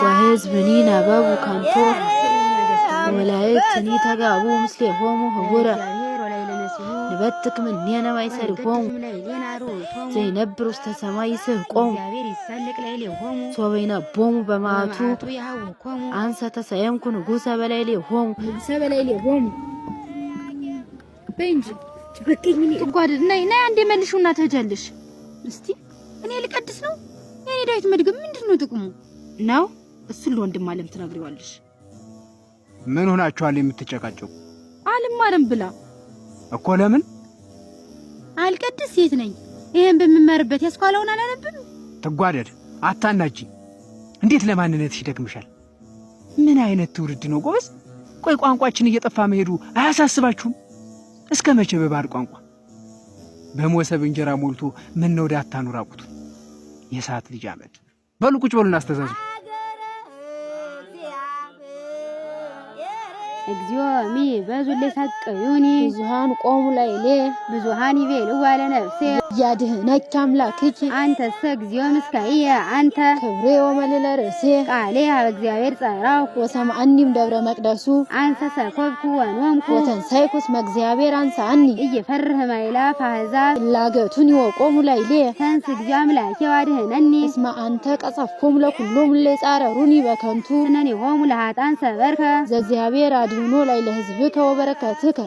وحزبني نبابو كانتور ولايتني تقابو مسلمهم هورا نبتك من نينا ما يسالهم زينب رست سماي سهقوم صوبينا بوم بماتو አንሳ ተሰየምኩ ንጉሰ በላይሌ ሆም በእንጂ በቀኝኒ እንኳን ነይ አንዴ መልሹና ተጀልሽ እስቲ እኔ ልቀድስ ነው እኔ ዳዊት መድገም ምንድነው ጥቅሙ ነው እሱን ለወንድም አለም ትነግሪዋለሽ ምን ሆናችኋል የምትጨቃጨቁ አልማርም ብላ እኮ ለምን አልቀድስ ሴት ነኝ ይሄን በመመርበት ያስኳለውን አላነብም ተጓደድ አታናጂ እንዴት ለማንነትሽ ይደክምሻል ምን አይነት ትውርድ ነው ጎበዝ ቆይ ቋንቋችን እየጠፋ መሄዱ አያሳስባችሁም እስከ መቼ በባህር ቋንቋ በሞሰብ እንጀራ ሞልቶ ምን ነው ዳታ ኑራቁት የሰዓት ልጅ አመድ በሉ ቁጭ በሉና አስተዛዙ እግዚኦ ሚ በዙለ ሳቀዩኒ ብዙሃን ቆሙ ላይሌ ብዙሃን ይቤሉ ዋለ ነፍሴ ያድህነች አምላክች አንተ እግዚኦ ምስካየ አንተ ክብሬ ወመለለ ርሴ ቃሌ እግዚአብሔር ጸራው ወሰማአኒም ደብረ መቅደሱ አንተ ሰኮብኩ ወንወምኩ ወተንሳይኩስ መግዚአብሔር አንሳኒ እየፈርህ ማይላ ፈዛ ላገቱን ይወቆሙ ላይሌ ተንስ እግዚኦ አምላኬ ዋድህነኒ እስማ አንተ ቀጸፍኩም ለኩሎም ለጻረሩኒ በከንቱ ነኒ ሆሙ ለሃጣን ሰበርከ ዘእግዚአብሔር አድኖ ላይ ለህዝብከ ወበረከትከ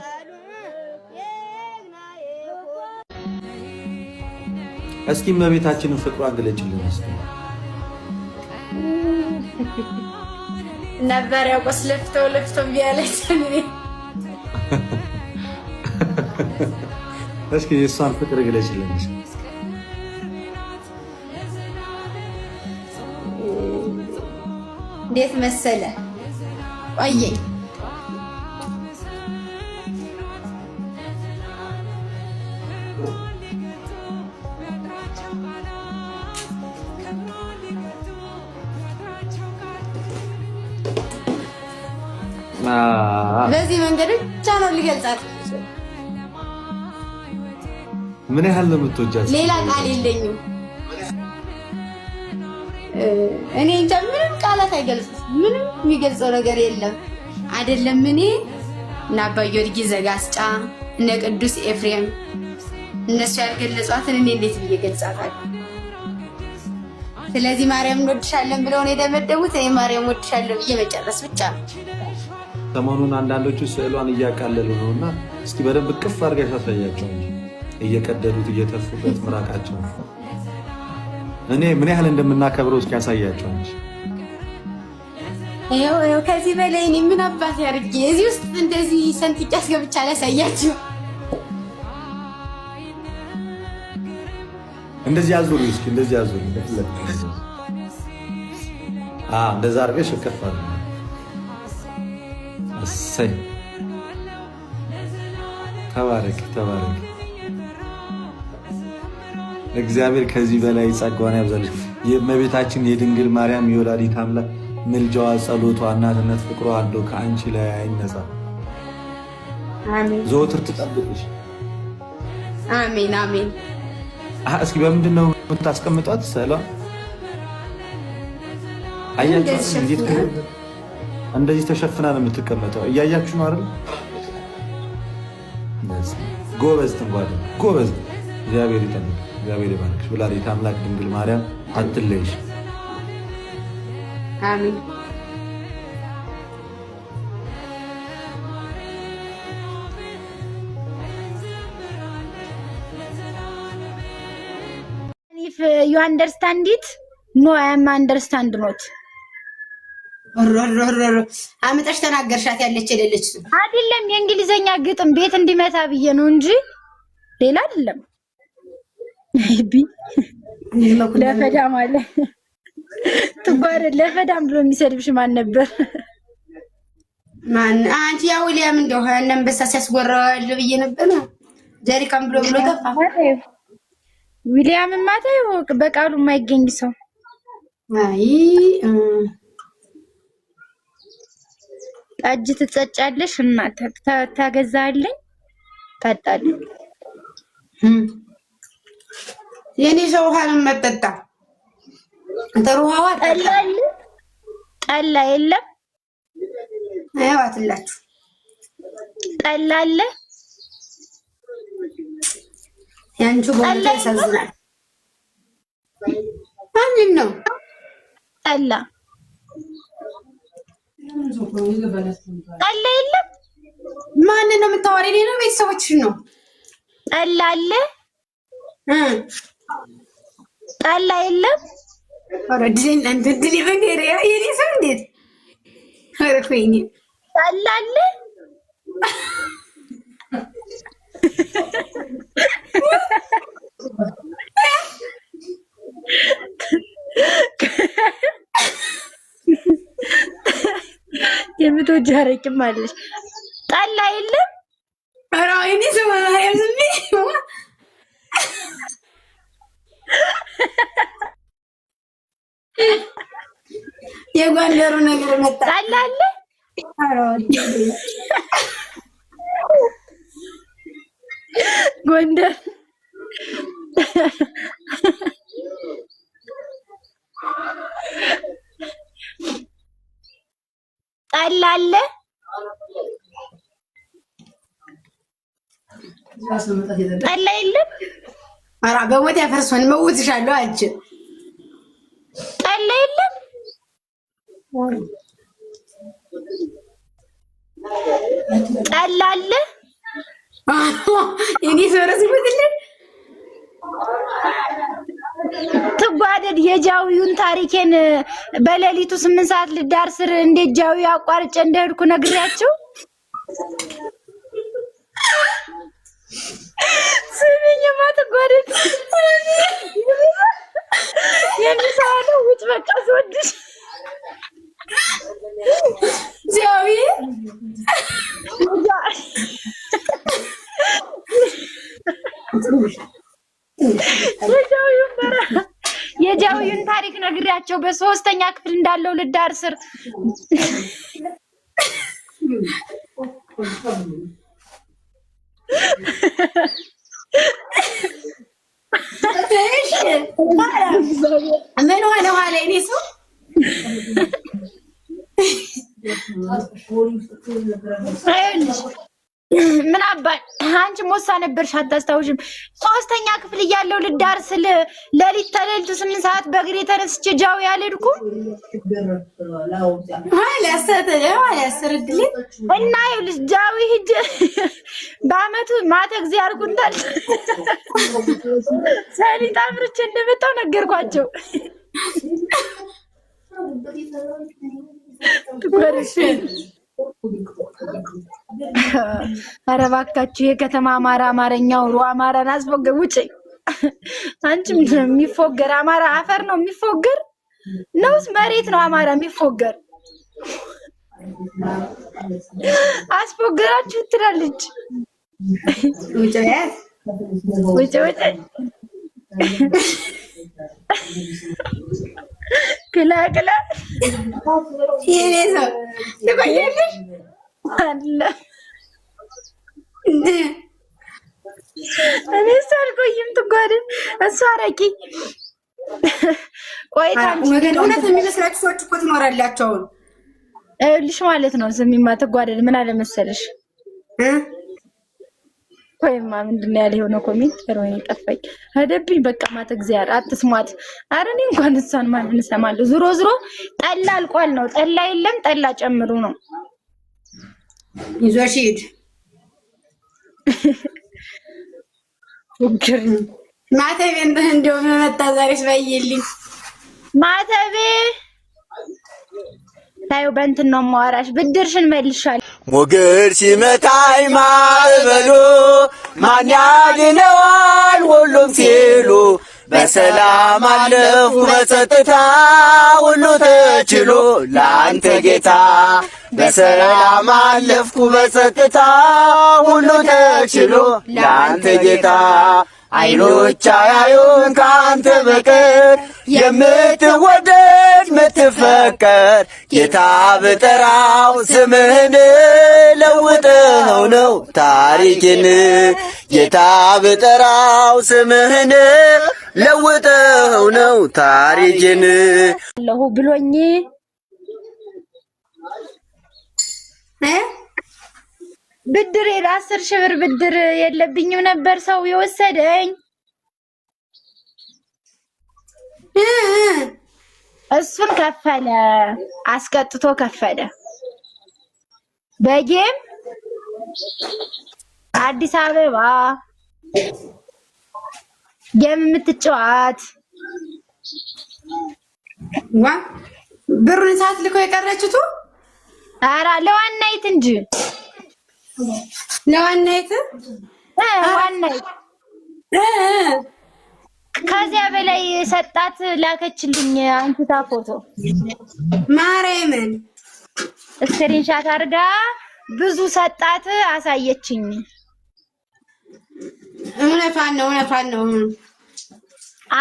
እስኪ መቤታችንን ፍቅሯን ገለጭልን እስኪ ነበር ያውቀስ ለፍቶ ቢያለችኝ እስኪ የሷን ፍቅር ገለጭልን እንዴት መሰለ ቆየኝ በዚህ መንገድ ብቻ ነው ሊገልጻት ምን ያህል ለምትወጃት ሌላ ቃል የለኝም እኔ እንጃ ምንም ቃላት አይገልጽም ምንም የሚገልጸው ነገር የለም አይደለም እኔ እና አባ ጊዮርጊስ ዘጋስጫ እነ ቅዱስ ኤፍሬም እነሱ ያልገለጿትን እኔ እንዴት ብዬ ገልጻታለሁ ስለዚህ ማርያም እንወድሻለን ብለው ነው የደመደሙት እኔ ማርያም እንወድሻለሁ ብዬ መጨረስ ብቻ ነው ሰሞኑን አንዳንዶቹ ስዕሏን እያቃለሉ ነውና እስኪ በደንብ ቅፍ አድርገሽ አሳያቸው እየቀደዱት እየተፉበት ምራቃቸው እኔ ምን ያህል እንደምናከብረው እስኪ ያሳያቸው ይሄው ከዚህ በላይ እኔ ምን አባት ያርጌ እዚህ ውስጥ እንደዚህ ሰንጥቄ አስገብቻ አላሳያችሁ እንደዚህ አዙሪ እስኪ እንደዚህ አዙሪ እንደዛ አድርገሽ ከፍ አድርገሽ እሰይ ተባረክ እግዚአብሔር ከዚህ በላይ ጸጋዋን ያብዛልሽ የእመቤታችን የድንግል ማርያም የወላዲት አምላክ ምልጃዋ ጸሎቷ እናትነት ፍቅሯ አዶ ከአንቺ ላይ አይነሳ አሜን ዘወትር ትጠብቅሽ አሜን እስኪ በምንድነው የምታስቀምጧት ስዕሏ አያችሁ እንዴት እንደዚህ ተሸፍና ነው የምትቀመጠው እያያችሁ ነው አይደል ጎበዝ ትንጓደ ጎበዝ እግዚአብሔር ይጠብቅ እግዚአብሔር ይባርክሽ ወላዲተ አምላክ ድንግል ማርያም አትለይሽ አሜን if you understand it no I am understand not አመጣሽ ተናገርሻት ያለች የሌለች አይደለም የእንግሊዘኛ ግጥም ቤት እንዲመታ ብዬ ነው እንጂ ሌላ አይደለም ቢ ለፈዳም አለ ትባረ ለፈዳም ብሎ የሚሰድብሽ ማን ነበር ማን አንቺ ያ ዊሊያም እንደው አንበሳ ሲያስጎራው ብዬ ነበር ጀሪካም ብሎ ተፋ ዊሊያም ማታው በቃሉ የማይገኝ ሰው አይ ጠጅ ትጸጫለሽ እና ታገዛልኝ ታጣልኝ የኔ ሰው ሀንም መጠጣ ጥሩ ውሃ ጠላ የለም። አይዋትላችሁ ጠላ አለ። ያንቺ ቦታ ያሳዝናል። ማንን ነው ጠላ የለም። ማንን ነው የምታወሪ? እኔ ነው ቤተሰቦችሽን ነው? ጠላ አለ። ጠላ የለም። ኧረ ድል አንተ ድል በገሬ የኔ ሰው እንዴት አረፈኝ። ጠላ አለ። የምትወጂ አረቂም አለሽ። ጠላ የለም። ኧረ እኔ ሰው ማርያም ዝም የጎንደሩ ነገር መጣ። ጠላ አለ። ኧረ ጎንደር ጠላ አለ። ጠላ የለም። ኧረ በሞት ያፈርሶን መውትሻለሁ አንቺ። ጠላ የለም። ጠላ አለ። እኔ ሰረስ ይወድልኝ ትጓደድ የጃዊውን ታሪኬን በሌሊቱ 8 ሰዓት ልዳር ስር እንዴት ጃዊ አቋርጬ እንደሄድኩ ነግሬያቸው ስሚኝማ ትጓደድ የሚሳለው ውጭ በቃ ስወድሽ ጃዊ የጃዊውን ታሪክ ነግሬያቸው በ3ኛ ክፍል እንዳለው ልዳር ስር ምን ሆነ ኋላ እኔ ሰው ምን አባይ አንቺ ሞሳ ነበርሽ አታስታውሽም? 3ኛ ክፍል እያለሁ ልዳር ስል ሌሊት ተለልቱ 8 ሰዓት በእግሬ ተነስቼ ጃዊ አልሄድኩም እና ይኸውልሽ ጃዊ ሂጅ በአመቱ ማታ ጊዜ አርጉንታል ሰሊጥ አምርቼ እንደመጣሁ ነገርኳቸው። ኧረ እባካችሁ የከተማ አማርኛው አማራን አስፎገር ውጪ። አንቺም የሚፎገር አማራ አፈር ነው የሚፎገር ነውስ መሬት ነው አማራ የሚፎገር? አስፎገራችሁ ትላለች። ውጪ ክላ የኔ ሰው ትቆያለሽ አለ እኔ ሳልቆይም ትጓደን እሷ አረቂ ቆይታ እውነት የሚመስላችሁ ሰዎች እኮ ትኖራላችሁ። ልሽ ማለት ነው። ስሚማ ትጓደን ምን አለ መሰለሽ ወይማ ምንድነው ያለ የሆነ ኮሜንት ወይኔ ጠፋኝ ሄደብኝ። በቃ ማታ እግዚአብሔር አትስሟት። ኧረ እኔ እንኳን እሷን ማን እንሰማለሁ። ዙሮ ጠላ አልቋል ነው። ጠላ የለም ጠላ ጨምሩ ነው። ይዞሽ ሂድ ማተቤ እንደው መጣ ዛሬስ ባይልኝ ማተቤ ታዩ በእንትን ነው የማወራሽ። ብድርሽን መልሻለሁ። ሞገድ ሲመታኝ ማዕበሉ ማን ያድነዋል ሁሉም ሲሉ በሰላም አለፉ በጸጥታ ሁሉ ተችሎ ለአንተ ጌታ በሰላም አለፍኩ በጸጥታ ሁሉ ተችሎ ለአንተ ጌታ አይኖች አያዩን ከአንተ በቀር የምትወደድ ምትፈቀር ጌታ ብጠራው ስምህን ለውጠው ነው ታሪኬን ጌታ ብጠራው ስምህን ለውጠው ነው ታሪኬን ለሁ ብሎኝ ብድር 10,000 ብር ብድር የለብኝም ነበር ሰው የወሰደኝ እሱን ከፈለ አስቀጥቶ ከፈለ በጌም አዲስ አበባ ጌም የምትጫወት ዋ ብሩን ሳትልኮ የቀረችቱ ኧረ ለዋናይት እንጂ ለዋናይት ዋናይት ከዚያ በላይ ሰጣት ላከችልኝ አንቺታ ፎቶ ማርያምን ስክሪንሻት አድርጋ ብዙ ሰጣት አሳየችኝ እውነቷን ነው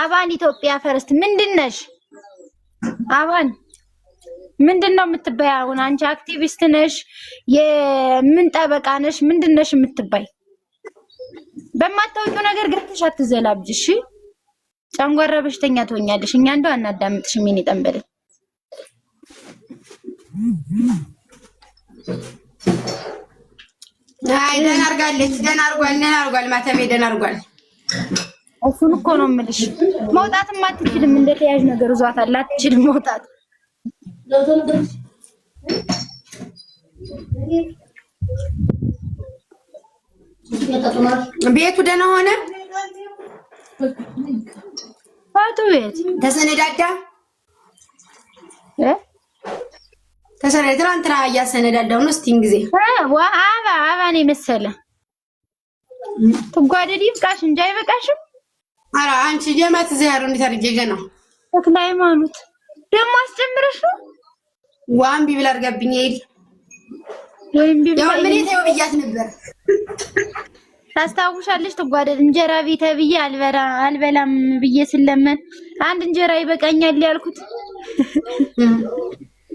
አባን ኢትዮጵያ ፈርስት ምንድነሽ አባን ምንድነው የምትባይ አንቺ አክቲቪስት ነሽ የምን ጠበቃ ነሽ ምንድነሽ የምትባይ በማታውቂው ነገር ገብተሽ አትዘላብጂ እሺ ጨንጓራ በሽተኛ ትሆኛለሽ እኛ እንደው አናዳምጥሽ ምን ይጠንበል አይ ደህና አርጓል ማተሜ ደህና አርጓል እሱን እኮ ነው የምልሽ መውጣትም አትችልም እንደተያዥ ነገር ይዟታል አትችልም መውጣት ቤቱ ደህና ሆነ ፋቱ ቤት ተሰነዳዳ ትናንትና እያሰነዳዳው ነው እስቲን ጊዜ አባኔ መሰለ ትጓደዲ ይብቃሽ እንጂ አይበቃሽም ኧረ አንቺ ጀማት ዘያሩ እንዴት አድርጌ ገና ተክለ ሃይማኖት ደግሞ አስጨምረሽ ነው ዋን ቢብል አድርጋብኝ ይል ወይም ቢብል ያው ምን ይተው ብያት ነበር ታስታውሻለሽ ትጓደድ እንጀራ ቤት ብዬ አልበላም ብዬ ስለምን አንድ እንጀራ ይበቃኛል ያልኩት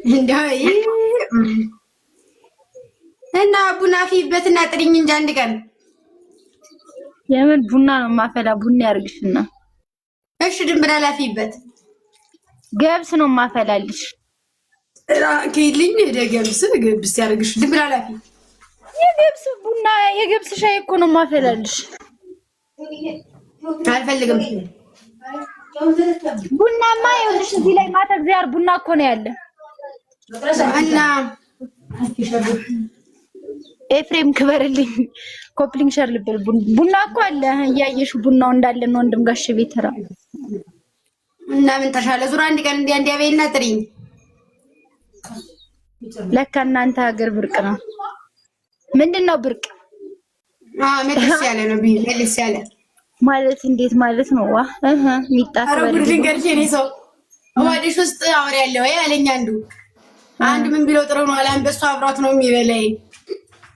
እንዳይ እና ቡና ፊበትና ጥሪኝ እንጂ አንድ ቀን የምን ቡና ነው ማፈላ ቡና ያርግሽና እሺ ድንብላ ላፊበት ገብስ ነው ማፈላልሽ ራኪልኝ ገብስ ያርግሽ ድንብላ ላፊ የገብስ ቡና የገብስ ሻይ እኮ ነው ማፈላልሽ አልፈልግም ቡናማ ይኸውልሽ እዚህ ላይ ማታ እግዚአብሔር ቡና እኮ ነው ያለ እና ኤፍሬም ክበርልኝ ኮፕሊንግ ሸር ልብል ቡና እኮ አለ እያየሽ ቡናው እንዳለ ነው ወንድም ጋሽ ቤት ተራ እና ምን ተሻለ ዙራ አንድ ቀን እንዲያ በይና ጥሪኝ ለካ እናንተ ሀገር ብርቅ ነው ምንድነው ብርቅ መልስ ያለ ነው መልስ ያለ ማለት እንዴት ማለት ነው ዋ ሚጣፈር ድንገርሽ እኔ ሰው ወዲሽ ውስጥ አወር ያለው ያለኛ አንድ ምን ቢለው ጥሩ ነው አለ አንበሳ አብራት ነው የሚበላይ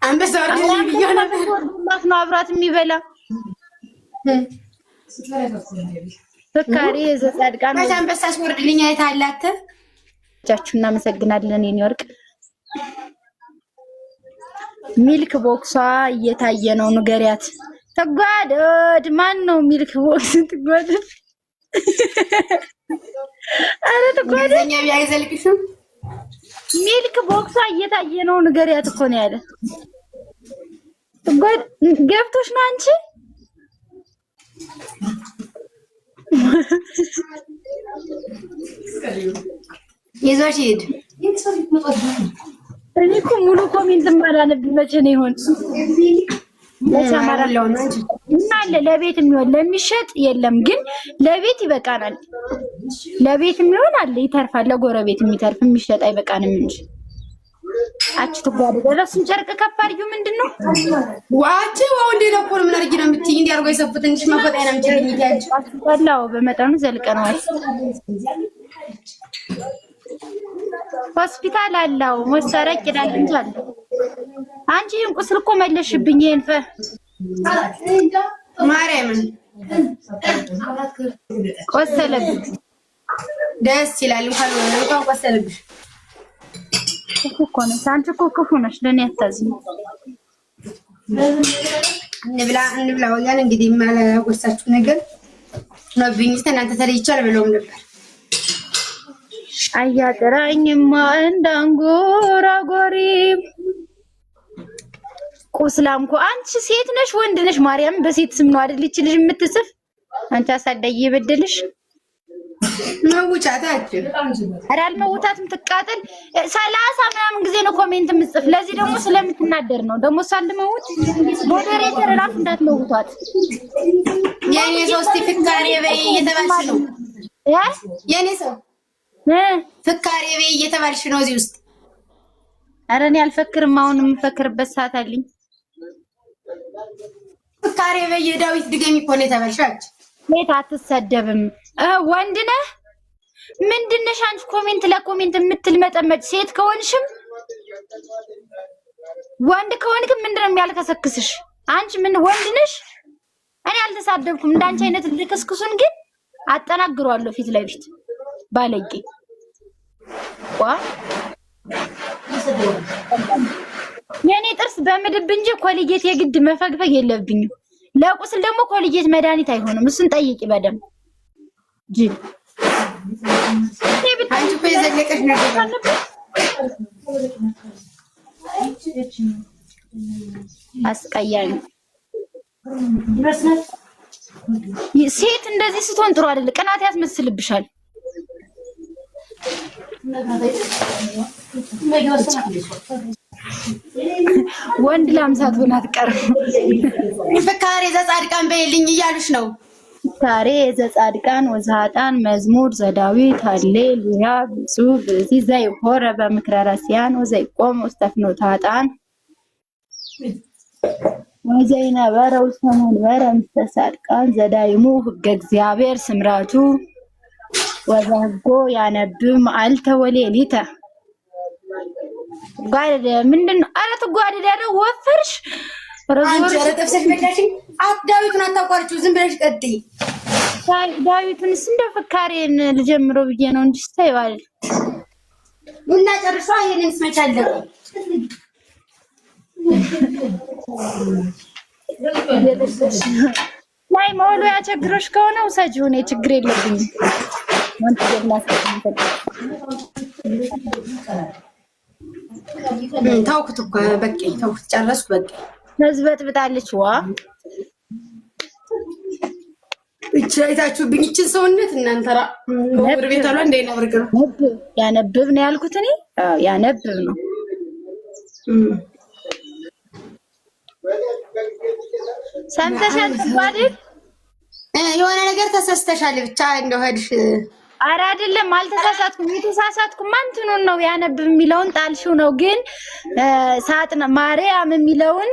አንበሳ ወርድ ይያና ነው አብራት የሚበላ ፍካሪ ዘጻድቃን አንበሳ ወርድልኛ አይታላተ ቻችሁ እናመሰግናለን የኔ ወርቅ ሚልክ ቦክሷ እየታየ ነው ንገሪያት ተጓደድ ማን ነው ሚልክ ቦክስ ተጓደድ አረ ተጓደኛ ቢያይዘልክሽም ሚልክ ቦክሷ እየታየ ነው ንገሪያት እኮ ነው ያለ ተጓድ ገብቶሽ ነው አንቺ ይዞሽ ሂድ እኔ እኮ ሙሉ ኮሜንት ማላነብ መቼ ነው ይሆን ለሰማራለው እና ለቤት የሚሆን ለሚሸጥ የለም ግን ለቤት ይበቃናል ለቤት የሚሆን አለ ይተርፋል ለጎረቤት የሚተርፍ የሚሸጥ አይበቃንም እንጂ አቺ ተጓደ ለሱን ጨርቅ ከፋርዩ ምንድነው ዋቺ ዋው እንዴ ነው ኮር ምን አርጊ ነው የምትይ እንዴ አርጎ የሰፉት እንጂ ማፈጣይ ነው የምትልኝ ይያጅ አስጠላው በመጠኑ ዘልቀናል ሆስፒታል አለው መሰረቅ ይላል እንጂ አለ አንቺ እንቁስል እኮ መለሽብኝ ይሄን ማርያምን ቆሰለብኝ ደስ ይላል እንኳን ቆሰለብሽ እኮ ነው አንቺ እኮ ክፉ ነሽ ለኔ አታዝኝ እንብላ ወያን እንግዲህ ማለ ወርሳችሁ ነገር ነብኝ እናንተ ተለይቻል ብለውም ነበር። አያጠራኝማ እንዳንጎራጎሪ ቁስላምኩ። አንቺ ሴት ነሽ ወንድ ነሽ? ማርያም በሴት ስም ነው አይደል እቺ ልጅ የምትጽፍ? አንቺ አሳዳጊ ይበደልሽ። መውጫታችሁ አራል መውጣትም ትቃጠል 30 ምናምን ጊዜ ነው ኮሜንት የምትጽፍ። ለዚህ ደግሞ ስለምትናደር ነው። ደግሞ ሳልመውት ሞዴሬተር ራፍ እንዳትመውቷት። የኔ ሶስት ፍካሬ በይ እየተባልሽ ነው። የኔ ሰው ፍካሬ በይ እየተባልሽ ነው እዚህ ውስጥ። ኧረ እኔ አልፈክርም። አሁን የምፈክርበት ሰዓት አለኝ። ፍካሬ በይ ዳዊት ድገሚ እኮ ነው የተባልሻች። ሴት አትሰደብም። ወንድ ነህ ምንድን ነሽ አንቺ? ኮሜንት ለኮሜንት የምትልመጠመጭ ሴት ከሆንሽም ወንድ ከሆንክም ምንድነው የሚያልከሰክስሽ? አንቺ ምን ወንድ ነሽ? እኔ አልተሳደብኩም። እንዳንቺ አይነት ልክስክሱን ግን አጠናግሯለሁ ፊት ለፊት ባለጌ ዋ የኔ ጥርስ በምድብ እንጂ ኮልጌት የግድ መፈግፈግ የለብኝም። ለቁስል ደግሞ ኮልጌት መድኃኒት አይሆንም። እሱን ጠይቂ በደምብ ጂል አንቺ እኮ የዘለቀሽ ነገር አስቀያሚ ሴት እንደዚህ ስትሆን ጥሩ አይደል? ቅናት ያስመስልብሻል። ወንድ ላምሳት ሆና አትቀርም። ፍካሬ ዘጻድቃን በይልኝ እያሉሽ ነው። ፍካሬ ዘጻድቃን ወዘኃጥአን መዝሙር ዘዳዊት ሃሌሉያ ብፁዕ ብእሲ ዘይሖረ በምክረ ረሲያን ወዘይቆም ውስተ ፍኖተ ኃጥአን ወዘይነበረ ውስተ መንበረ ምስለ ጻድቃን ዘዳይሙ ሕገ እግዚአብሔር ስምራቱ ወዘሕጎ ያነብብ መዓልተ ወሌሊተ። ጓደ ምንድነው? ኧረ ትጓደዳለህ ወፈርሽ። አንቺ ኧረ ጠብሰሽ በላሽኝ። ዳዊቱን አታቋርጪው፣ ዝም ብለሽ ቀጥይ። ዳዊቱንስ እንደው ፍካሬን ልጀምረው ብዬ ነው እንጂ ስታይዋል እና ጨርሷ። ይሄንን ስመቻለሁ ላይ መውሉ ያቸግሮሽ ከሆነ ውሰጂው፣ እኔ ችግር የለብኝም። ተውኩት እኮ በቃኝ፣ ተውኩት፣ ጨረስኩ በቃ። ተዝበጥብጣለች። ዋ እቺ አይታችሁብኝ እቺን ሰውነት እናንተ ራ ወብር ቤት አሏ እንደይናብርግ ነው ያነብብ ነው ያልኩት እኔ። አዎ ያነብብ ነው። ሰምተሻል አይደል? የሆነ ነገር ተሰስተሻል ብቻ እንደው ሄድሽ። ኧረ አይደለም አልተሳሳትኩም። የተሳሳትኩም እንትኑን ነው ያነብብ የሚለውን ጣልሽው ነው። ግን ሳጥና ማርያም የሚለውን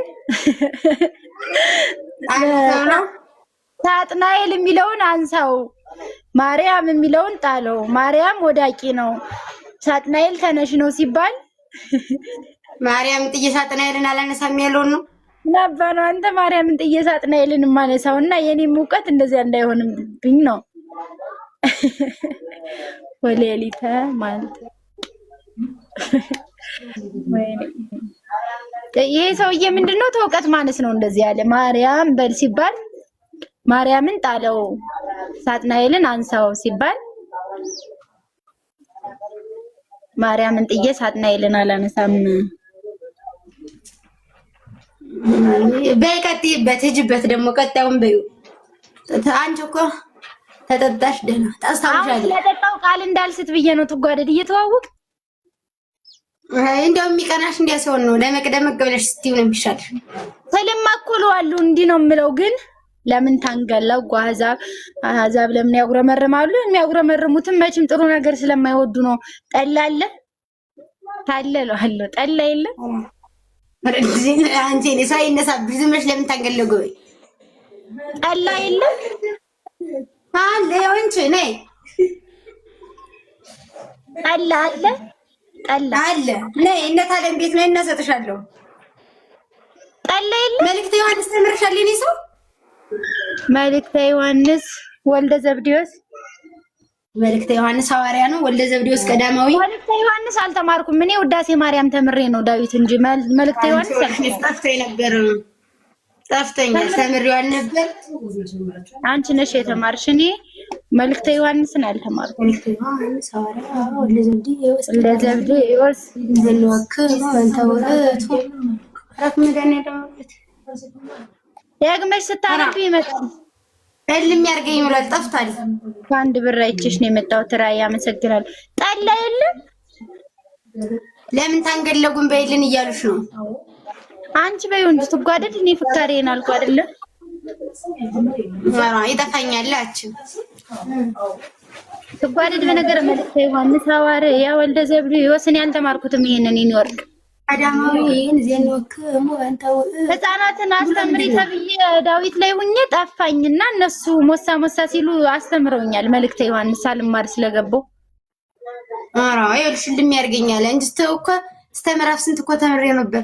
ሳጥናኤል የሚለውን አንሳው፣ ማርያም የሚለውን ጣለው። ማርያም ወዳቂ ነው፣ ሳጥናኤል ተነሽ ነው ሲባል ማርያም ጥዬ ሳጥናኤልን አላነሳም ያለውን ነው ነበር። አንተ ማርያምን ጥዬ ሳጥናኤልን ማነሳውና የኔም ሙቀት እንደዚያ እንዳይሆንብኝ ነው። ወሌሊተ ማለት ይሄ ሰውዬ ምንድነው? ተውቀት ማነስ ነው እንደዚህ ያለ። ማርያም በል ሲባል ማርያምን ጣለው፣ ሳጥናኤልን አንሳው ሲባል ማርያምን ጥዬ ሳጥናኤልን አላነሳም። በቀጥይበት ሂጂበት። ደግሞ ቀጣዩን በዩ። አንቺ እኮ ተጠጣሽ ደህና ታስታውሻለሽ። ስለጠጣው ቃል እንዳልስት ብዬ ነው። ትጓደድ እየተዋወቅ እንደው የሚቀናሽ እንዲያ ሲሆን ነው። ደመቅ ብለሽ ስትይው ነው የሚሻልሽ። ስለማኮለዋሉ እንዲህ ነው የምለው። ግን ለምን ታንገላው አሕዛብ ለምን ያጉረመርማሉ? የሚያጉረመርሙትም መቼም ጥሩ ነገር ስለማይወዱ ነው። ጠላ አለ ታለለዋለሁ። ጠላ የለም አንቺ እኔ ሰው ይነሳብሽ። ዝም ብለሽ ለምን ታንገለገው? ጠላ የለም አለ ወንቺ ነይ ጠላ አለ ጠላ አለ ነይ። እንዴት አለ ቤት ነው እናሰጥሻለሁ። ጠላ የለም። መልእክተ ዮሐንስ ተምርሻል። እኔ ሰው መልእክተ ዮሐንስ ወልደ ዘብዴዎስ መልእክተ ዮሐንስ ሐዋርያ ነው። ወልደ ዘብዴዎስ ቀዳማዊ። መልእክተ ዮሐንስ አልተማርኩም እኔ። ውዳሴ ማርያም ተምሬ ነው ዳዊት እንጂ መልእክተ ዮሐንስ ጠፍቶኝ ነበር። ጠፍተኛል። ተምሬው አልነበር። አንቺ ነሽ የተማርሽ። እኔ መልእክተ ዮሐንስን አልተማርኩም። ለዘብዴዎስ ደግመሽ ስታነቢ ይመጣል። እልም ያርገኝ ብሏል። ጠፍታል። በአንድ ብር አይቼሽ ነው የመጣሁት። ራይ አመሰግናለሁ። ጠላ የለም ለምን ታንገለጉን በይልን እያሉሽ ነው? አንቺ በይው እንጂ ትጓደድ። እኔ ፍቃሬን አልኩ አይደለ? ይጠፋኛል። አችሁ ትጓደድ በነገር መልእክተ ዮሐንስ ሐዋርያ ወልደ ዘብዴዎስ እኔ አልተማርኩትም። ይሄንን ኒውዮርክ አዳማዊን ዜንወክ ሞንታው ህፃናትን አስተምሪ ተብዬ ዳዊት ላይ ሁኜ ጠፋኝና እነሱ ሞሳ ሲሉ አስተምረውኛል። መልእክተ ዮሐንስ አልማር ስለገባው ይኸውልሽ ልም ያርገኛል እንጂ ተውኮ ምዕራፍ ስንት እኮ ተምሬ ነበር።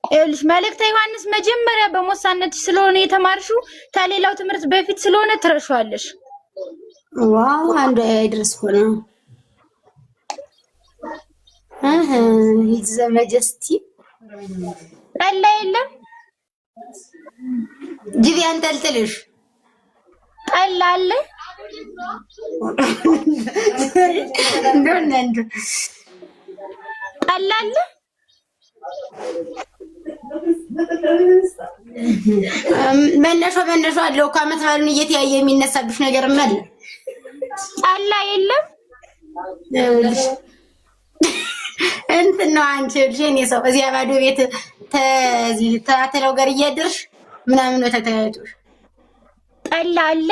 ይኸውልሽ መልእክተ ዮሐንስ መጀመሪያ በሞሳነት ስለሆነ የተማርሽው ከሌላው ትምህርት በፊት ስለሆነ ትረሻለሽ። ዋው አንዱ አይድረስ ሆነ ይዘ መጀስቲ ጠላ የለም ጅቢ አንጠልጥልሽ ጠላ አለ እንደነንዱ ጠላ አለ መነሾ አለው ከዓመት በዓልን እየተያየ የሚነሳብሽ ነገር አለ። ጠላ የለም እንትን ነው አንቺ ልጅኔ ሰው እዚያ ባዶ ቤት ተዚህ ተአተለው ጋር እያደርሽ ምናምን ነው ተተያይቶሽ ጠላ አለ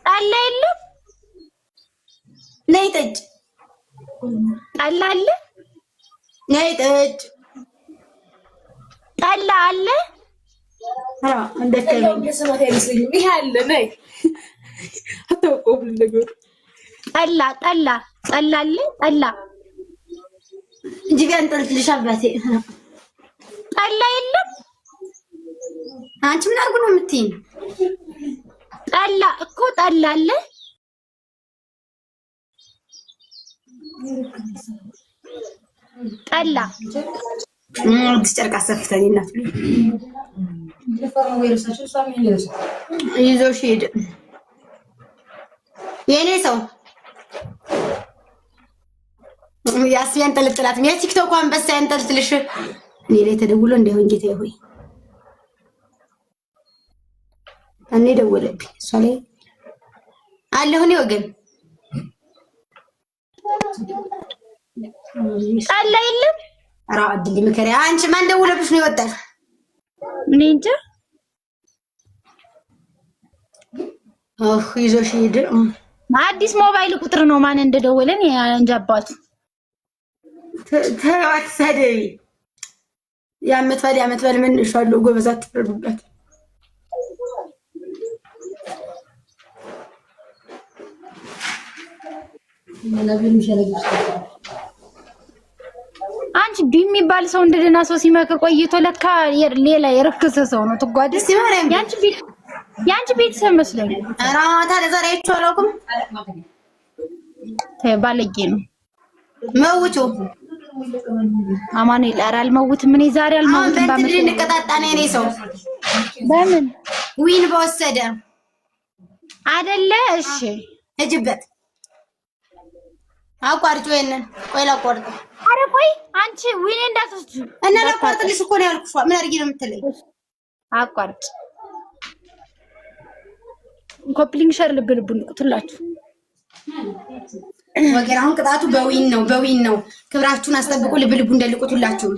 ጠላ የለም ነይ ጠጅ ጠላ አለ ነይ ጠጅ ጠላ አለ እንደከለኝ ይሄ አለ ነይ አታውቀውም ነገር ጠላ አለ ጠላ እንጂ ቢያንጠልጥልሽ አባቴ ጠላ የለም። አንቺ ምን አድርጉ ነው የምትይኝ? ጠላ እኮ ጠላ አለ ጠላ ትጨርቃ ሰፍተኝ እናት ይዞሽ ሄደ የኔ ሰው ያስያን ተለጥላት የቲክቶክ አንበሳ ያንጠልጥልሽ እኔ ላይ ተደውሎ እንዳይሆን ጌታዬ ሆይ እኔ ደወለብኝ እሷ ላይ አለሁ እኔ ወገን ጠላ የለም። ኧረ አድሊ መከሪያ አንቺ ማን ደውለብሽ ነው ይወጣል? እኔ እንጃ ይዞሽ ሄደ። አዲስ ሞባይል ቁጥር ነው ማን እንደደወለን እንጃ አባቱ ተዋት ሰደይ ያመት ባል ምን እሻለሁ ጎበዛት ትፈርዱበት አንቺ ቢሚባል ሰው እንደደና ሰው ሲመክር ቆይቶ ለካ ሌላ የረከሰ ሰው ነው። ትጓደስ ያንቺ ቤተሰብ መስለኝ። ኧረ ታዲያ ዛሬ አይቼዋለሁም። ባለጌ ነው መውጩ አማኔ ላራል መውት ምን ዛሬ አልመውትም። ባመት ልንቀጣጣ ነው የኔ ሰው በምን ዊን በወሰደ አይደለ? እሺ እጅበት አቋርጮ የነን ቆይ ላቋርጥ። አረ ቆይ አንቺ ዊን እንዳትወስጂ እና ላቋርጥልሽ እኮ ነው ያልኩሽ። ምን አድርጊ ነው የምትለኝ? አቋርጭ ኮፕሊንግ ሸር ልብልቡን ልቁትላችሁ ወገን። አሁን ቅጣቱ በዊን ነው። ክብራችሁን አስጠብቁ። ልብልቡ እንደልቁትላችሁ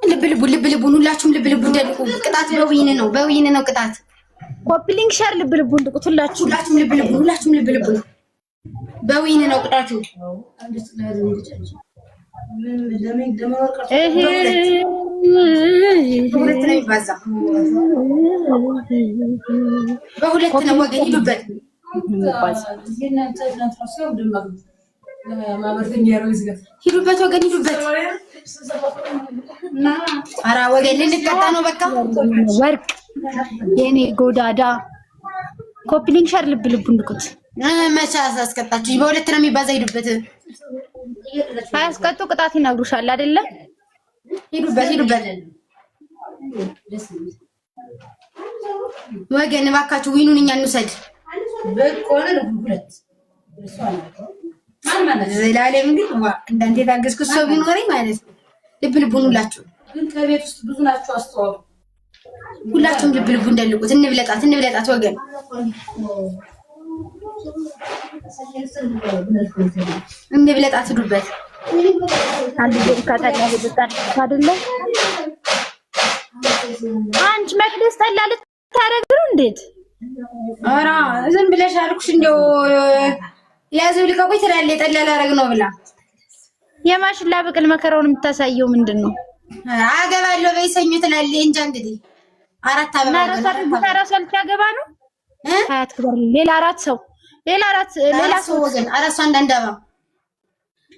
ልብልቡን ሁላችሁም ልብልቡ እንደልቁ። ቅጣቱ በዊን ነው ቅጣት። ኮፕሊንግ ሸር ልብልቡን ልቁትላችሁ ሁላችሁም ልብልቡ በዊን ነው ቅጣቱ። በሁለት ነው ይባዛ። በሁለት ነው ወገን ሂዱበት። ሂዱበት ወገን ሂዱበት። ኧረ ወገን ልንቀጣ ነው በቃ። ወርቅ የኔ ጎዳዳ ኮፒ ሊንክ ሸር ልብ ንኩት። መቻ አስቀጣችሁ በሁለት ነው የሚባዛ ሂዱበት። አያስቀጡ ቅጣት ይነግሩሻል አይደለ? ሂዱበት ወገን እባካችሁ ዊኑን እኛ እንውሰድ። በቆነ ለሁለት ዘላለም ግን እንዳንተ የታገስኩት ሰው ቢኖረኝ ማለት ነው። ልብ ልቡን ሁላችሁ ግን ከቤት ውስጥ ብዙ ናችሁ አስተዋሉ። ሁላችሁም ልብ ልቡ እንደልቁት እንብለጣት ወገን እንብለጣት ሂዱበት። አንድ ጀሪካታ ያለበት አይደለ? አንቺ መቅደስ ጠላ ልታረግሩ እንዴት? ኧረ ዝም ብለሽ አልኩሽ እንደው ያዘው ልቀቁኝ ትላለች። ጠላ ላረግ ነው ብላ የማሽላ በቅል መከራውን የምታሳየው ምንድነው? አገባለሁ በይሰኞ ትላለች። እንጃ እንግዲህ አራት አበባ ራሱ አልታገባ ነው ሀያት ክበር ሌላ አራት ሰው ወገን አራት ሰው አንዳንድ አበባ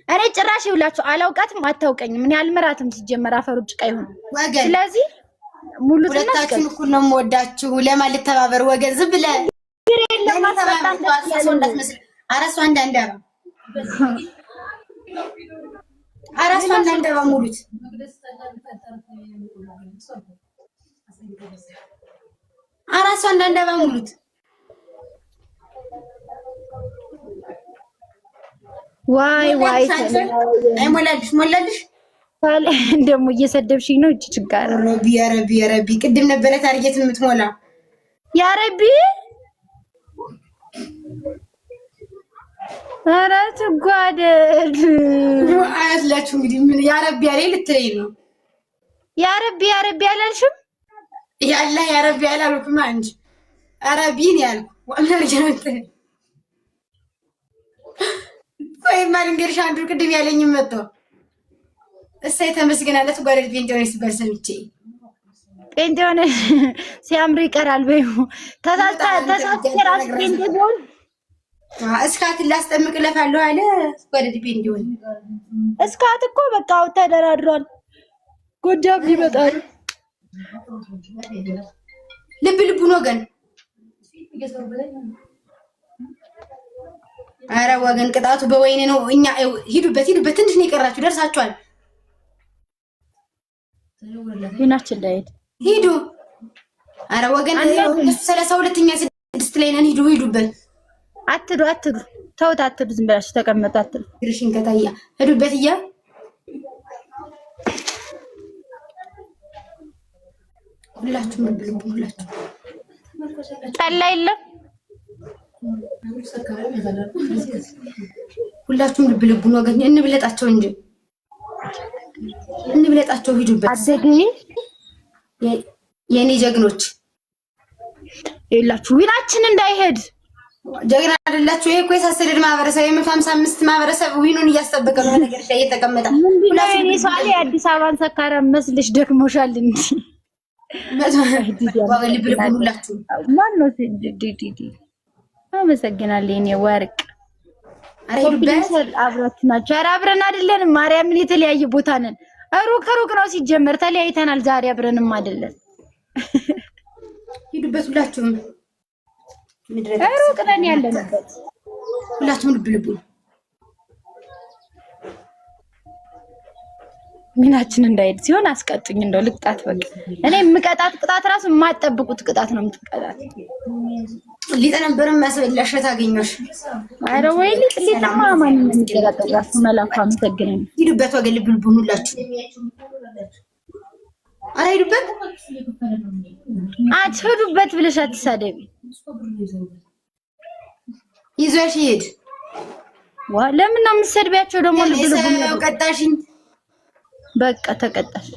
እኔ ጭራሽ ይውላችሁ አላውቃትም አታውቀኝም። ምን ያልመራትም ሲጀመር አፈሩ ጭቃ ይሁን ወገን። ስለዚህ ሙሉ ሁለታችሁን እኩል ነው የምወዳችሁ። ለማን ልተባበር ወገን? ዝም ብለህ አራት ሰው አንዳንድ አበባ አራት ሰው አንዳንድ አበባ ሙሉት። አራት ሰው አንዳንድ አበባ ሙሉት። ዋይ ሞላልሽ ደግሞ እየሰደብሽኝ ነው። እጅ ችጋር ረቢ ቅድም ነበረ ታርጌት የምትሞላ ያ ረቢ። ኧረ ትጓደድ አያስላችሁ እንግዲህ ምን ያ ረቢ ያለ ልትለኝ ነው። ያ ረቢ አላልሽም? ያላ ያ ረቢ አላልኩም እንጂ አረቢን ያልኩ ወላሂ ጀነተ ወይ ማልንገርሽ አንዱ ቅድም ያለኝ መጥቶ እሰይ ተመስገናለት ጓደል ጴንጤሆነ ሲባል ሰምቼ ጴንጤሆነ ሲያምር ይቀራል በይው ተሳስተ ራስ ጴንጤሆነ እስካት ላስጠምቅለታለሁ አለ ጓደል ጴንጤሆነ እስካት እኮ በቃ ተደራድሯል። ጎጃም ይመጣል። ልቡን ወገን አረ ወገን ቅጣቱ በወይኔ ነው። እኛ ሂዱበት ትንሽ ነው የቀራችሁ ደርሳችኋል። ዊናችን ዳይት ሂዱ። አረ ወገን 32ኛ 6 ላይ ነን። ሂዱበት። አትዱ ተውት አትዱ። ዝም ብላችሁ ተቀመጡ። አትዱ ግርሽን ከታያ ሂዱበት እያ ሁላችሁም ሁላችሁ ጠላ የለም። ሁላችሁም ልቡን ወገን እንብለጣቸው እንጂ እንብለጣቸው። ሂዱበት አደገኝ የኔ ጀግኖች ይላችሁ ዊናችን እንዳይሄድ ጀግና አይደላችሁ? ይሄ እኮ የሳሰደድ ማህበረሰብ የ155 ማህበረሰብ ዊኑን እያስጠበቀ ነው። ነገር ላይ እየተቀመጠ ሁላችሁም እኔ ሰዓሊ አዲስ አበባን ሰካራ መስልሽ ደክሞሻል እንዴ? ልቡን ሁላችሁ ማን ነው ዲዲዲ አመሰግናለሁ። እኔ ወርቅ አሬዱበት አብራችሁ ናችሁ። ኧረ አብረን አይደለንም። ማርያምን የተለያየ ቦታ ነን። ሩቅ ነው ሲጀመር ተለያይተናል። ዛሬ አብረንም አይደለም። ሂዱበት ሁላችሁም ሩቅ ነን ያለንበት። ሁላችሁም ልቡን ሚናችን እንዳይሄድ ሲሆን አስቀጡኝ። እንደው ልቅጣት በቃ እኔ የምቀጣት ቅጣት ራሱ የማትጠብቁት ቅጣት ነው የምትቀጣት። ሊጠነበረም ማስበላሽ ታገኘሽ። አረ ወይ ሊጥማ ማን ነው የሚቀጣው? ራሱ መላኩ አመሰግናለሁ። ሂዱበት ወገን ልቡን ሁላችሁ አረ ሂዱበት። አትሄዱበት ብለሽ አትሳደቢ። ይዞሽ ይሄድ። ለምን ነው የምትሰድቢያቸው ደግሞ? ልብልብ ነው ቀጣሽኝ። በቃ ተቀጣሽ።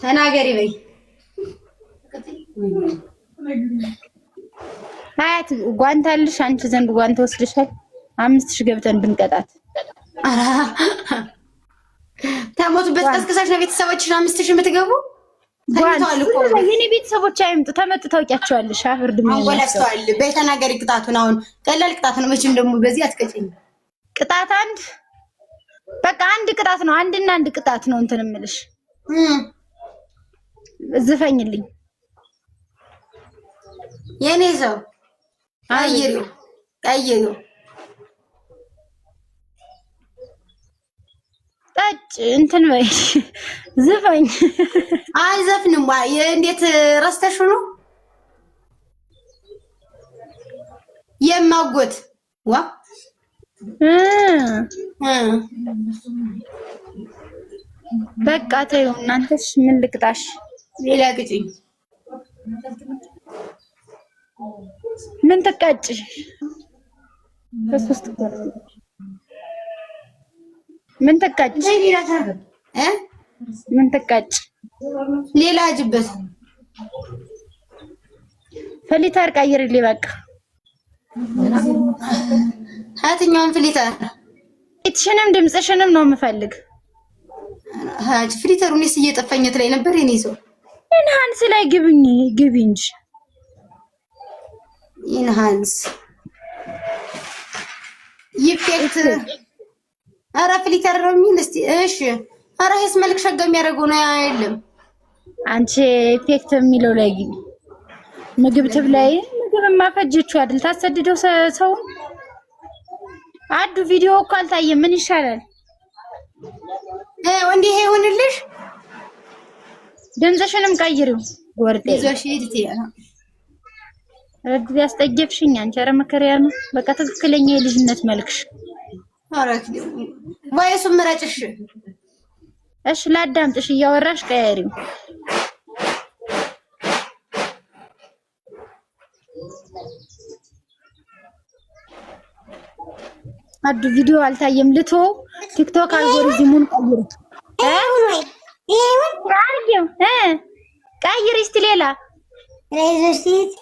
ተናገሪ በይ። አያት ጓንት አለሽ አንቺ ዘንድ ጓንት ወስደሻል። 5000 ገብተን ብንቀጣት አራ ታሞቱበት ቀስቀሳሽ ነው። ቤተሰቦችሽ 5000 የምትገቡ ተኝተዋል እኮ የኔ ቤተሰቦች አይምጡ። ተመጡ ታውቂያቸዋለሽ። አፍርድ ምን ወላስተዋል። በተናገሪ ቅጣቱን አሁን ቀላል ቅጣት ነው። መቼም ደግሞ በዚህ አትቀጭኝ። ቅጣት አንድ በቃ አንድ ቅጣት ነው። አንድና አንድ ቅጣት ነው። እንትን እምልሽ ዝፈኝልኝ የኔ ሰው ቀይሪው ጠጭ እንትን በይ ዝፈኝ። አይዘፍንም። እንዴት ረስተሽ ነው የማጎት ዋ በቃ ተይው እናንተሽ ምን ልቅጣሽ? ሌላ ግጭኝ። ምን ተቀጭ? በሶስት ምን ተቀጭ? ምን ተቀጭ? ሌላ ጅበት ፍሊተር ቀይርልኝ በቃ። የትኛውን ፍሊተር? እትሽንም ድምጽሽንም ነው የምፈልግ። ፍሊተሩን እየጠፋኝት ላይ ነበር የኔ ሰው። ኢንሃንስ ላይ ግቢ እንጂ ኢንሃንስ ኢፌክት። ኧረ ፍሊተር ነው የሚል እስቲ። እሺ ኧረ ሄስ መልክ ሸጋ የሚያደርገው ነው አይደለም። አንቺ ኢፌክት የሚለው ላይ ግቢ። ምግብ ትብላይ። ምግብ ማፈጀችው አይደል? ታሰድደው ሰው አዱ ቪዲዮ እኮ አልታየም። ምን ይሻላል? እንዴ ይሁንልሽ። ድምፅሽንም ቀይሪው። ወርዴ ይዞሽ ሂድት ረድ ያስጠጀብሽኝ አንቺ። ኧረ መከሪያ ነው በቃ ትክክለኛ የልጅነት መልክሽ። አራክ ወይስ ምረጭሽ? እሺ ላዳምጥሽ እያወራሽ ቀያሪው። አዱ ቪዲዮ አልታየም። ልቶ ቲክቶክ አልጎሪዝሙን ቀይር እስቲ ሌላ ሬዞሲት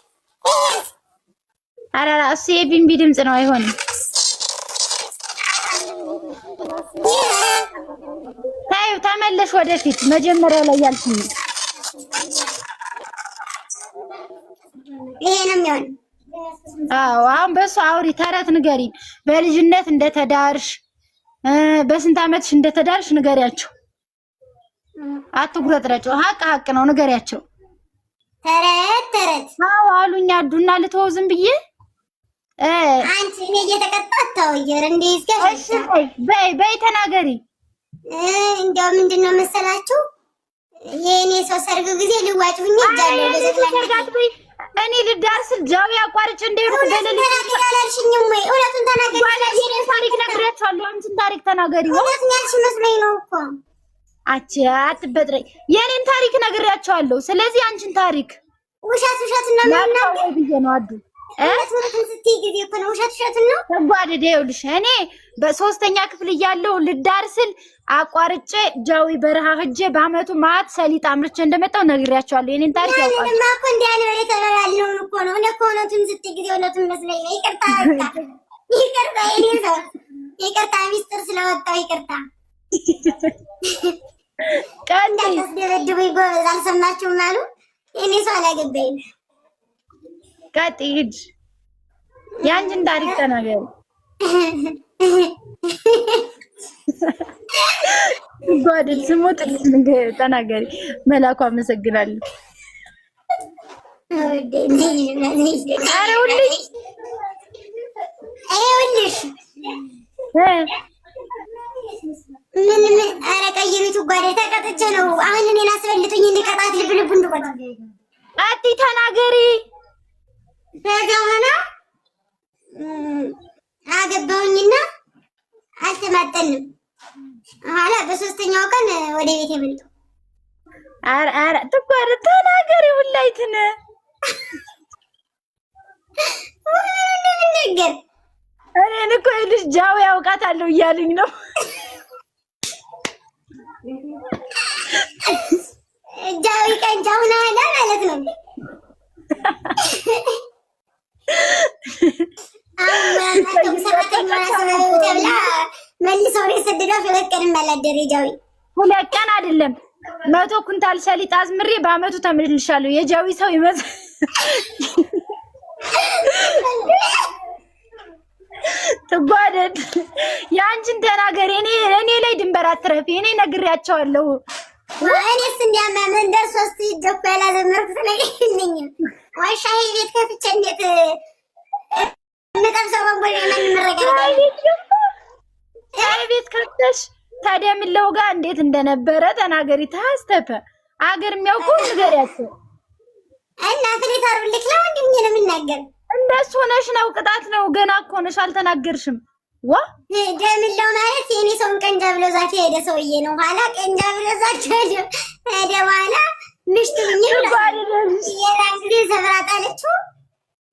አራራ እሱ የቢምቢ ድምጽ ነው። አይሆንም። ታዩ ተመለሽ ወደፊት መጀመሪያ ላይ ያልኩኝ ይሄ ነው የሚሆን። አዎ አሁን በሱ አውሪ። ተረት ንገሪኝ። በልጅነት እንደተዳርሽ በስንት ዓመትሽ እንደተዳርሽ ንገሪያቸው። አትጉረጥረጭው። ሀቅ ነው ንገሪያቸው። ተረት አዎ አሉኝ። አዱና ልተው ዝም ብዬ አንቺ እኔ እየተቀጣት ታውየር እንዴ እስከሽ በይ ተናገሪ። እንደው ምንድነው መሰላችሁ የኔ ሰው ሰርግ ጊዜ ልዋጭ ሁኝ ይጃለው ለዘፈን እኔ ልዳርስ ጃው ያቋርጭ እንደሄድኩ ገለል ያላልሽኝም ወይ እውነቱን ተናገሪ። የኔን ታሪክ ነግሬያቸዋለሁ። አንቺን ታሪክ ተናገሪ። እውነቱን ያልሽ መስሎኝ ነው እኮ። አትበጥረኝ። የኔን ታሪክ ነግሬያቸዋለሁ። ስለዚህ አንቺን ታሪክ ውሸት ነው ምናምን ብዬ ነው አዱ እውነቱን ስትይ ጊዜ እኮ ነው ውሸት ነው ተጓደደ። ይኸውልሽ እኔ በሶስተኛ ክፍል እያለሁ ልዳርስል አቋርጬ ጃዊ በረሃ ሄጄ በአመቱ ማት ሰሊጥ አምርቼ እንደመጣሁ ነግሬያቸዋለሁ። የኔን ታሪክ ያውቃል። እኔማ እኮ እንዲህ ያለ ወሬ ተባባልነው እኮ ነው። እኔ እኮ እውነቱን ስትይ ጊዜ እውነቱን መስለኝ ነው። ይቅርታ የኔ ሰው ይቅርታ፣ ሚስጥር ስለወጣው ይቅርታ። እንዳታስደበድቡኝ ጎበዝ። አልሰማችሁም አሉ የኔ ሰው አላገባኝም። ቀጥይ ሂድ። ያንቺን ታሪክ ተናገሪ። ጓደል ስሞት ተናገሪ። መላኩ አመሰግናለሁ። ኧረ ይኸውልሽ ምን ኧረ ቀይሪቱ ጓዴ ተቀጥቼ ነው አሁን እኔን አስበልጡኝ እንዲቀጣት ልብ እንድቆጥ ቀጥይ ተናገሪ። ከዛ ሆነ አገባሁኝና አልተማጠንም። ኋላ በሶስተኛው ቀን ወደ ቤት የመጣሁ። ኧረ ትጓር ተናገሪ። ሁላይትን ነገር እኔን እኮ ልጅ ጃው ያውቃታለሁ እያሉኝ ነው። ጃዊ ቀን ጃውና አለ ማለት ነው። ተብላ መልሰው የሰደደው ሁለት ቀን እንዳላደረ ጃዊ። ሁለት ቀን አይደለም 100 ኩንታል ሰሊጥ አዝምሬ በአመቱ ተመልሻለሁ። የጃዊ ሰው ይመስል ትጓደድ። ያንቺን ተናገሪ። እኔ ላይ ድንበር አትረፊ። እኔ ነግሬያቸዋለሁ። እኔስ እንዲያማ መንደር 3 ጆክ ያላዘመርኩት ነገር የለኝም። ወይ ሻይ ቤት ከፍቼ እንዴት እንጠብሰው ወንበል የምን መረጋጋት ሻይ ቤት ከፍተሽ ታዲያ ምለው ጋር እንዴት እንደነበረ ተናገሪ። ታስተፈ አገር የሚያውቀው ንገሪያቸው እና ፍሪታር ልክ ነው እንዴ ነው የምናገር? እንደሱ ሆነሽ ነው ቅጣት ነው። ገና እኮ ነሽ አልተናገርሽም። ዋ ደምለው ማለት የኔ ሰውን ቀንጃ ብሎ ዛች ሄደ ሰውዬ ነው። ኋላ ቀንጃ ብሎ ዛች ሄደ በኋላ ምሽት የራን ጊዜ ሰብራጣለችው።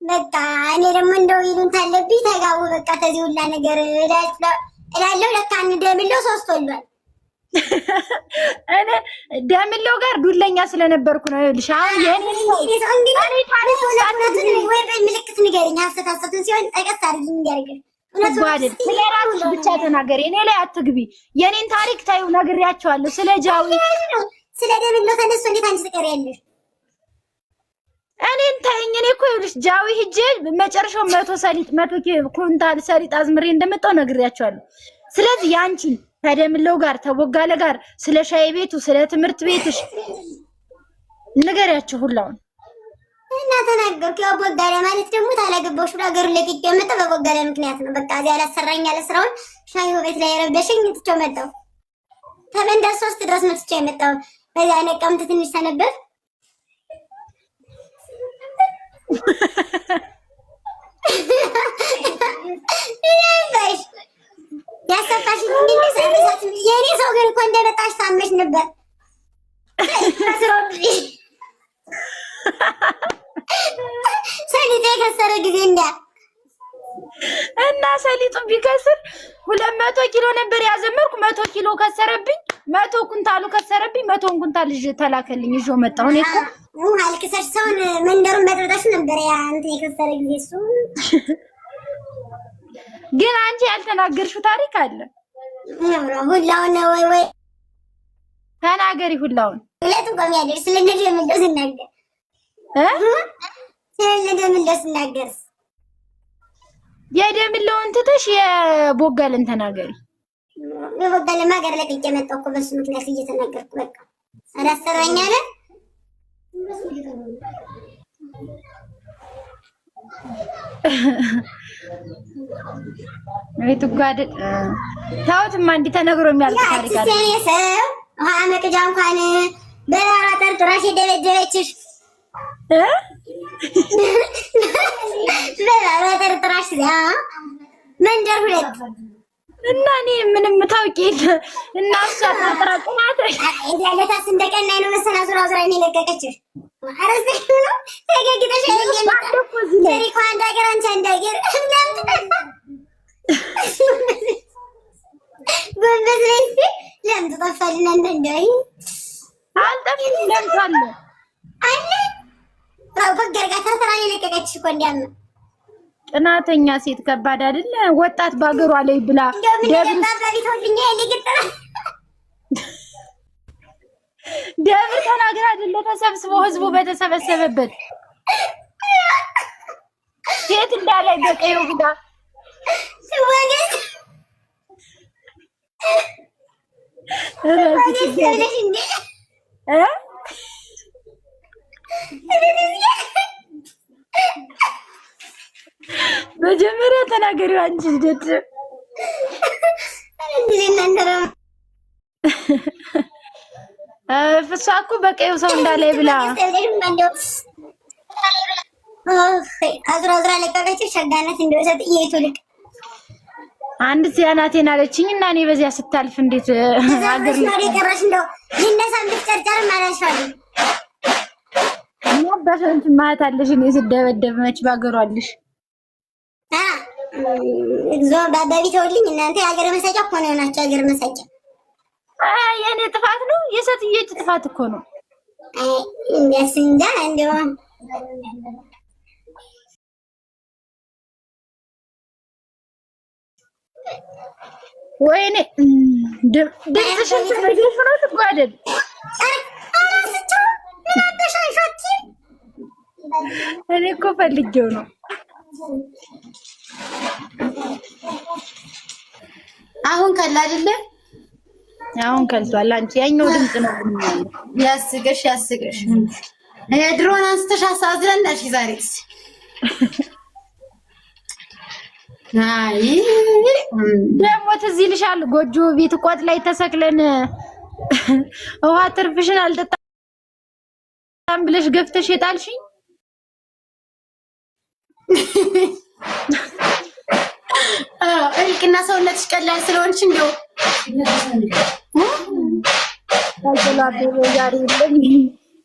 በቃ እኔ ደግሞ እንደው ይሉንታ አለብኝ ተጋቡ በቃ ከዚህ ሁላ ነገር እላለሁ። ለካ ደምለው 3 ወልዷል። እኔ ደምለው ጋር ዱለኛ ስለነበርኩ ነው። ይልሽ አሁን የኔ ሰው እንግዲህ ወይ በምልክት ንገሪኝ። ሐሰታሰቱን ሲሆን ጠቀስ አድርጊ እንዲያርገኝ ስለራስሽ ብቻ ተናገሪ። እኔ ላይ አትግቢ። የኔን ታሪክ ታዩ ነግሬያቸዋለሁ። ስለ ጃዊ ስለ ደምለው ተነስቶ እንዴት አንቺ ትቀሪያለሽ? እኔን ታይኝ። እኔ እኮ ይኸውልሽ ጃዊ ሂጄ መጨረሻው 100 ኩንታል ሰሊጥ አዝምሬ እንደመጣው ነግሬያቸዋለሁ። ስለዚህ ያንቺን ከደምለው ጋር ተቦጋለ ጋር ስለ ሻይ ቤቱ ስለ ትምህርት ቤትሽ ንገሪያቸው ሁላውን እና ተናገርኩ። ያው ቦጋለ ማለት ደግሞ ታላገባሽ ብሎ ሀገር ለቅቄ የመጣው በቦጋለ ምክንያት ነው። በቃ እዚያ አላሰራኝ ያለ ስራውን ሻይ ቤት ላይ ረበሽኝ ትቼው መጣሁ። ተመንደር 3 ድረስ መጥቼ የመጣው በዚያ ነቀምት ትንሽ ተነበር ያባሽ ያሰፋሽ እንዴ የኔ ሰው ግን እኮ እንደመጣሽ ታመሽ ነበር። ሰሊጥ የከሰረ ጊዜ እና ሰሊጡን ቢከስር 200 ኪሎ ነበር ያዘመርኩ። 100 ኪሎ ከሰረብኝ። 100 ኩንታሉ ከሰረብኝ። 100 ኩንታል ልጅ ተላከልኝ ይዞ መጣሁ። እኔ እኮ አልክሰሽ ሰውን መንደሩን መጥረጣሽ ነበር ያ እንትን የከሰረ ጊዜ እሱ። ግን አንቺ ያልተናገርሽው ታሪክ አለ። ሁላውን ወይ ተናገሪ ሁላውን። ሁለቱም ቆም ያለሽ ስለነደ ምንደስ እናገር ስለነደ ምንደስ እናገር የደምለውን ትተሽ የቦጋለን ተናገሪ። የቦጋለን ማገር ለቅቄ መጣሁ እኮ በሱ ምክንያት እየተናገርኩ በቃ አላሰራኝ አለ። አይቱ ጋር ታውትማ እንዲ ተነግሮ የሚያልቅ ታሪክ አለ። ሰው አመቅጃ እንኳን በራራ ተርጥራሽ የደበደበችሽ በራራ ተርጥራሽ መንደር 2 እና እኔ ምንም ታውቂ እና እሷ ተጠራጥማት ያለታስ እንደቀናይ ነው መሰላ ዙራ እኔ ለቀቀችሽ። አረዘኝ ነው ተገግተሽ ታሪኳ አንድ ሀገር አንቺ አንድ ሀገር ጎንበስ በይ ለምን ትጠፋልና እንደይ አልጠፊም ለምሳለ አለ በገርጋ ተራራኔ ለቀቀችሽ እኮ እንዲያም ጥናተኛ ሴት ከባድ አይደል? ወጣት ባገሯ ላይ ብላ ደብር ተናግራ አይደለ? ተሰብስበው ህዝቡ በተሰበሰበበት ሴት እንዳላይ በቀዩ ብላ መጀመሪያ ተናገሪው አንቺ ልደት ፍሳ እኮ በቀዩ ሰው እንዳላይ ብላ አዝራ ለቀቀችሽ። ሸጋነት እንደወሰድ እየይቱልክ አንድ ሲያናቴን አለችኝ እና እኔ በዚያ ስታልፍ እንዴት አገር ላይ ቀረሽ እንደው ይነሳም ልትጨርጨር ማለሻል ማባሽንት ማታለሽ እኔ ስደበደብ መች ባገሯልሽ እግዚኦ ባባቢ ተውልኝ እናንተ የሀገር መሳቂያ እኮ ነው ናቸው። የሀገር መሳቂያ የኔ ጥፋት ነው የሴትዮች ጥፋት እኮ ነው። እንዲያስንዳ እንደው ወይኔ ድምፅሽን ሰምተሽ ነው ትጓደል እኔ እኮ ፈልጌው ነው። አሁን ከላ አይደለ አሁን ከልቷል። አንቺ ያኛው ድምጽ ነው የሚያለው። ያስቅሽ ድሮን አንስተሽ አሳዝነናሽ ዛሬስ። አይ ደግሞ ትዝ ይልሻል ጎጆ ቤት ቆጥ ላይ ተሰክለን ውሃ ትርፍሽን አልጠጣም ብለሽ ገፍተሽ የጣልሽኝ። እልቅና ሰውነትሽ ቀላል ስለሆንሽ እንደው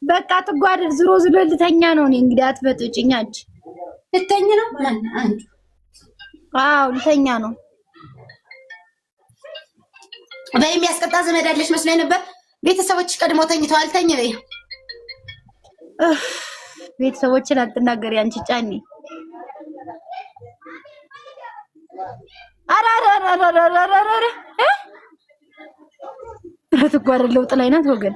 በቃ ትጓደድ። ዝሮ ልተኛ ነው። እኔ እንግዲህ አትበጥጭኝ። አንቺ ልተኝ ነው? አዎ ልተኛ ነው። በይ የሚያስቀጣ ዘመድ አለሽ መስሎኝ ነበር። ቤተሰቦችሽ ቀድሞ ተኝተዋል። ተኝ በይ። ቤተሰቦችን አትናገሪ አንቺ ጫኔ። አራራራራራራራ ትጓደድ። ለውጥ ላይ ናት ወገን።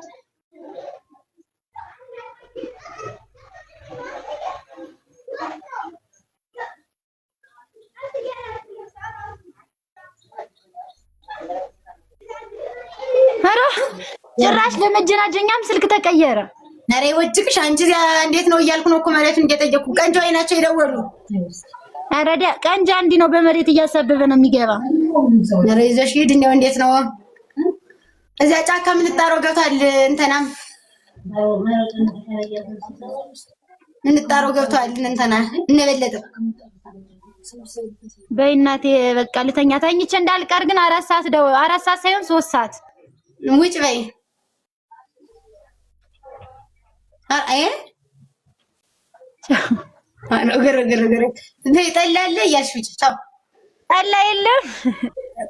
ጭራሽ ለመጀናጀኛም ስልክ ተቀየረ። ነሬ ወጭቅሽ አንቺ እንዴት ነው እያልኩ ነው እኮ ማለት እንደጠየቁ ቀንጆ አይናቸው ይደወሉ። አረዳ ቀንጃ እንዲህ ነው በመሬት እያሳበበ ነው የሚገባ። ነሬ ይዘሽ ሂድ። እንደው እንዴት ነው እዚያ ጫካ ምን ጣሮ ገብቷል። እንተናም ምን ጣሮ ገብቷል። እንተና እንበለጠ በእናቴ በቃ ልተኛ። ታኝቼ እንዳልቀር ግን 4 ሰዓት ሳይሆን 3 ሰዓት ውጭ በይ። አይ አኖ ግርግር ጠላለ እያልሽ ውጭ። ቻው ጠላ የለም።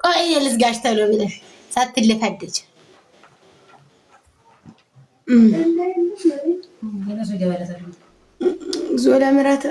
ቆይ ልዝጋሽ ተሎ ብለሽ ሳትልፈደጅ ዞላ ምራት